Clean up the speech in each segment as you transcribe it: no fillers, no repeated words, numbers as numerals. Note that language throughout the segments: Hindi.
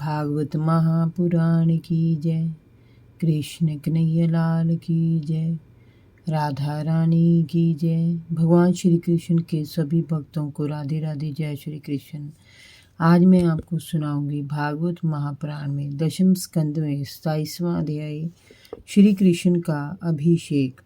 भागवत महापुराण की जय। कृष्ण कन्हैया लाल की जय। राधा रानी की जय। भगवान श्री कृष्ण के सभी भक्तों को राधे राधे, जय श्री कृष्ण। आज मैं आपको सुनाऊंगी भागवत महापुराण में दशम स्कंद में 27वां अध्याय, श्री कृष्ण का अभिषेक।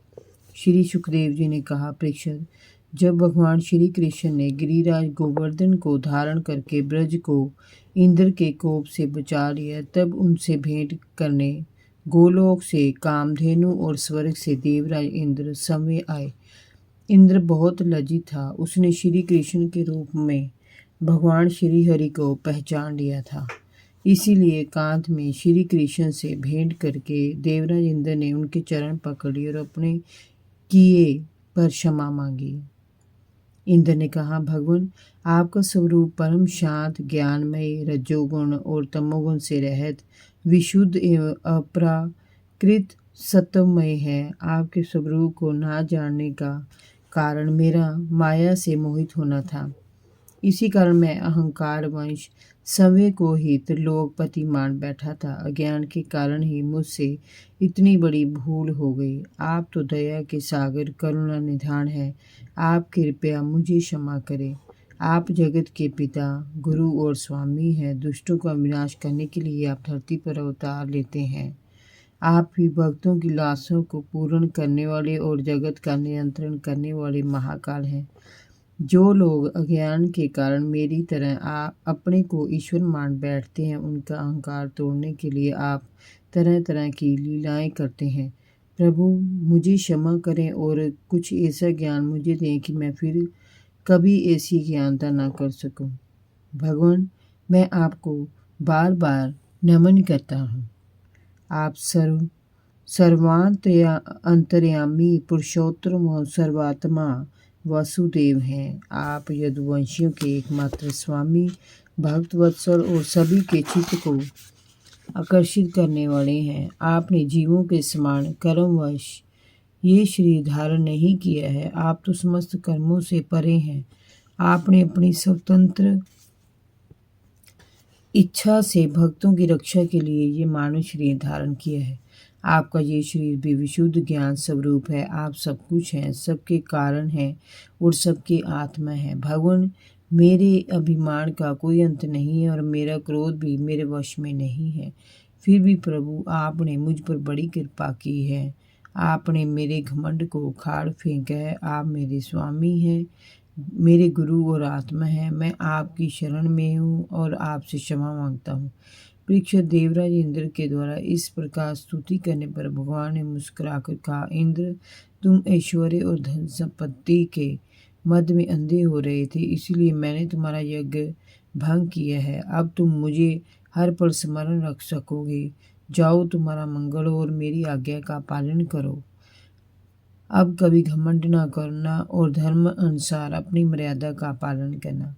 श्री सुखदेव जी ने कहा, परीक्षित, जब भगवान श्री कृष्ण ने गिरिराज गोवर्धन को धारण करके ब्रज को इंद्र के कोप से बचा लिया, तब उनसे भेंट करने गोलोक से कामधेनु और स्वर्ग से देवराज इंद्र समय आए। इंद्र बहुत लज्जित था। उसने श्री कृष्ण के रूप में भगवान श्री हरि को पहचान लिया था। इसीलिए एकांत में श्री कृष्ण से भेंट करके देवराज इंद्र ने उनके चरण पकड़ लिए और अपने किए पर क्षमा मांगी। इंद्र ने कहा, भगवान, आपका स्वरूप परम शांत, ज्ञानमय, रजोगुण और तमोगुण से रहित, विशुद्ध एवं अपराकृत सत्वमय है। आपके स्वरूप को ना जानने का कारण मेरा माया से मोहित होना था। इसी कारण मैं अहंकार वंश समय को ही त्रिलोकपति मान बैठा था। अज्ञान के कारण ही मुझसे इतनी बड़ी भूल हो गई। आप तो दया के सागर, करुणा निधान है। आप कृपया मुझे क्षमा करें। आप जगत के पिता, गुरु और स्वामी हैं। दुष्टों का विनाश करने के लिए आप धरती पर अवतार लेते हैं। आप ही भक्तों की लाशों को पूर्ण करने वाले और जगत का नियंत्रण करने वाले महाकाल हैं। जो लोग अज्ञान के कारण मेरी तरह अपने को ईश्वर मान बैठते हैं, उनका अहंकार तोड़ने के लिए आप तरह तरह की लीलाएं करते हैं। प्रभु, मुझे क्षमा करें और कुछ ऐसा ज्ञान मुझे दें कि मैं फिर कभी ऐसी ज्ञानता ना कर सकूं। भगवान, मैं आपको बार बार नमन करता हूँ। आप अंतर्यामी, पुरुषोत्तम और सर्वात्मा वासुदेव हैं। आप यदुवंशियों के एकमात्र स्वामी, भक्त वत्सल और सभी के चित्त को आकर्षित करने वाले हैं। आपने जीवों के समान कर्मवश ये शरीर धारण नहीं किया है। आप तो समस्त कर्मों से परे हैं। आपने अपनी स्वतंत्र इच्छा से भक्तों की रक्षा के लिए ये मानव शरीर धारण किया है। आपका ये शरीर भी विशुद्ध ज्ञान स्वरूप है। आप सब कुछ हैं, सबके कारण हैं और सबके आत्मा है। भगवान, मेरे अभिमान का कोई अंत नहीं है और मेरा क्रोध भी मेरे वश में नहीं है। फिर भी प्रभु, आपने मुझ पर बड़ी कृपा की है। आपने मेरे घमंड को उखाड़ फेंका है। आप मेरे स्वामी हैं, मेरे गुरु और आत्मा है। मैं आपकी शरण में हूँ और आपसे क्षमा मांगता हूँ। परीक्षित, देवराज इंद्र के द्वारा इस प्रकार स्तुति करने पर भगवान ने मुस्कुराकर कहा, इंद्र, तुम ऐश्वर्य और धन संपत्ति के मध्य में अंधे हो रहे थे, इसीलिए मैंने तुम्हारा यज्ञ भंग किया है। अब तुम मुझे हर पल स्मरण रख सकोगे। जाओ, तुम्हारा मंगल हो और मेरी आज्ञा का पालन करो। अब कभी घमंड न करना और धर्म अनुसार अपनी मर्यादा का पालन करना।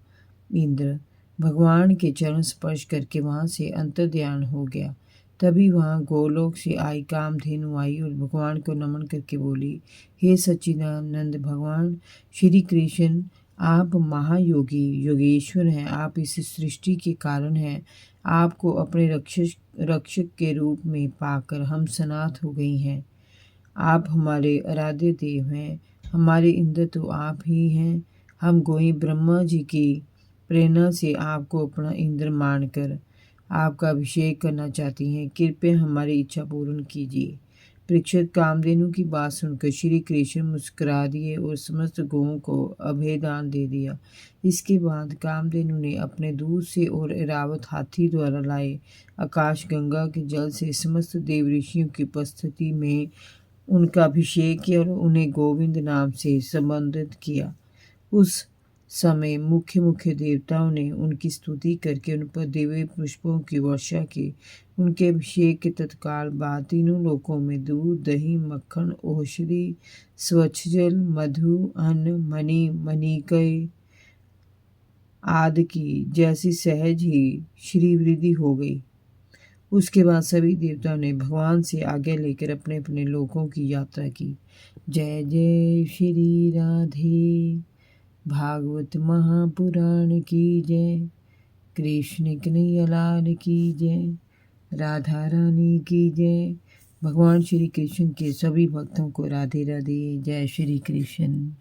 इंद्र भगवान के चरण स्पर्श करके वहां से अंतर्ध्यान हो गया। तभी वहां गोलोक से आई कामधेनु आई और भगवान को नमन करके बोली, हे सच्चिदानंद भगवान श्री कृष्ण, आप महायोगी योगेश्वर हैं। आप इस सृष्टि के कारण हैं। आपको अपने रक्षक के रूप में पाकर हम सनाथ हो गई हैं। आप हमारे आराध्य देव हैं। हमारे इंद्र तो आप ही हैं। हम गोई ब्रह्मा जी की प्रेरणा से आपको अपना इंद्र मानकर आपका अभिषेक करना चाहती हैं। कृपया हमारी इच्छा पूर्ण कीजिए। परीक्षित, कामधेनु की बात सुनकर श्री कृष्ण मुस्कुरा दिए और समस्त गौओं को अभयदान दे दिया। इसके बाद कामधेनु ने अपने दूध से और ऐरावत हाथी द्वारा लाए आकाश गंगा के जल से समस्त देव ऋषियों की उपस्थिति में उनका अभिषेक किया और उन्हें गोविंद नाम से संबोधित किया। उस समय मुख्य मुख्य देवताओं ने उनकी स्तुति करके उन पर दिव्य पुष्पों की वर्षा की। उनके अभिषेक के तत्काल बाद तीनों लोकों में दूध, दही, मक्खन, औषधि, स्वच्छ जल, मधु, अन्न, मणि, मणिकय आदि की जैसी सहज ही श्री वृद्धि हो गई। उसके बाद सभी देवताओं ने भगवान से आज्ञा लेकर अपने अपने लोकों की यात्रा की। जय जय श्री राधे। भागवत महापुराण की जय। कृष्ण कन्हैया लाल की जय, राधा रानी की जय। भगवान श्री कृष्ण के सभी भक्तों को राधे राधे, जय श्री कृष्ण।